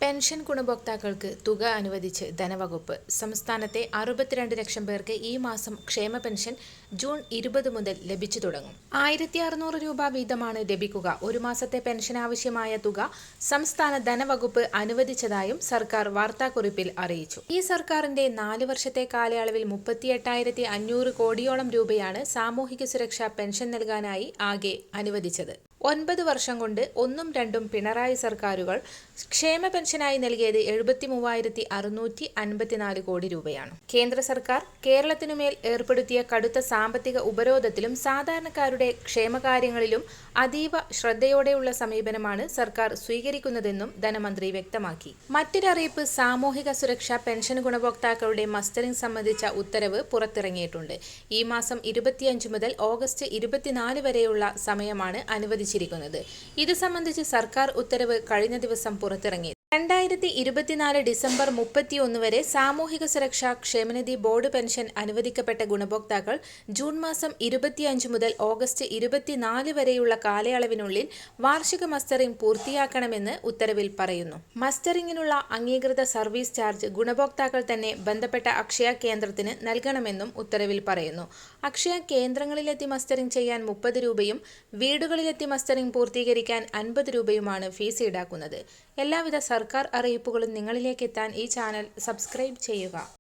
Pension ഗുണഭോക്താക്കൾക്ക് തുക അനുവദിച്ച് ധനവകുപ്പ്. സംസ്ഥാനത്തെ 62 ലക്ഷം പേർക്ക് ഈ മാസം ക്ഷേമ പെൻഷൻ ജൂൺ 20 മുതൽ ലഭിച്ചു തുടങ്ങും. 1600 രൂപ വീതമാണ് ലഭിക്കുക. ഒരു മാസത്തെ പെൻഷൻ ആവശ്യമായ തുക സംസ്ഥാന ധനവകുപ്പ് അനുവദിച്ചതായും സർക്കാർ വാർത്താക്കുറിപ്പിൽ അറിയിച്ചു. ഈ സർക്കാരിന്റെ 4 വർഷത്തെ കാലയളവിൽ 38,500 കോടിയോളം രൂപയാണ് സാമൂഹിക സുരക്ഷാ പെൻഷൻ നൽകാനായി ആകെ അനുവദിച്ചത്. 9 വർഷം കൊണ്ട് ഒന്നും രണ്ടും പിണറായി സർക്കാരുകൾ ക്ഷേമ പെൻഷനായി നൽകിയത് 73,654 കോടി രൂപയാണ്. കേന്ദ്ര സർക്കാർ കേരളത്തിനുമേൽ ഏർപ്പെടുത്തിയ കടുത്ത സാമ്പത്തിക ഉപരോധത്തിലും സാധാരണക്കാരുടെ ക്ഷേമകാര്യങ്ങളിലും അതീവ ശ്രദ്ധയോടെയുള്ള സമീപനമാണ് സർക്കാർ സ്വീകരിക്കുന്നതെന്നും ധനമന്ത്രി വ്യക്തമാക്കി. മറ്റൊരറിയിപ്പ്, സാമൂഹിക സുരക്ഷാ പെൻഷൻ ഗുണഭോക്താക്കളുടെ മസ്റ്ററിംഗ് സംബന്ധിച്ച ഉത്തരവ് പുറത്തിറങ്ങിയിട്ടുണ്ട്. ഈ മാസം 25 മുതൽ ഓഗസ്റ്റ് 24 വരെയുള്ള സമയമാണ് അനുവദിച്ചിരിക്കുന്നത്. ഇത് സംബന്ധിച്ച് സർക്കാർ ഉത്തരവ് കഴിഞ്ഞ ദിവസം പുറത്തിറങ്ങി. 2024 ഡിസംബർ 31 വരെ സാമൂഹിക സുരക്ഷാ ക്ഷേമനിധി ബോർഡ് പെൻഷൻ അനുവദിക്കപ്പെട്ട ഗുണഭോക്താക്കൾ ജൂൺ മാസം 25 മുതൽ ഓഗസ്റ്റ് 24 വരെയുള്ള കാലയളവിനുള്ളിൽ വാർഷിക മസ്റ്ററിംഗ് പൂർത്തിയാക്കണമെന്ന് ഉത്തരവിൽ പറയുന്നു. മസ്റ്ററിംഗിനുള്ള അംഗീകൃത സർവീസ് ചാർജ് ഗുണഭോക്താക്കൾ തന്നെ ബന്ധപ്പെട്ട അക്ഷയ കേന്ദ്രത്തിന് നൽകണമെന്നും ഉത്തരവിൽ പറയുന്നു. അക്ഷയ കേന്ദ്രങ്ങളിലെത്തി മസ്റ്ററിംഗ് ചെയ്യാൻ 30 രൂപയും വീടുകളിലെത്തി മസ്റ്ററിംഗ് പൂർത്തീകരിക്കാൻ 50 രൂപയുമാണ് ഫീസ് ഈടാക്കുന്നത്. എല്ലാവിധ സർക്കാർ അറിയിപ്പുകളും നിങ്ങളിലേക്ക് എത്താൻ ഈ ചാനൽ സബ്സ്ക്രൈബ് ചെയ്യുക.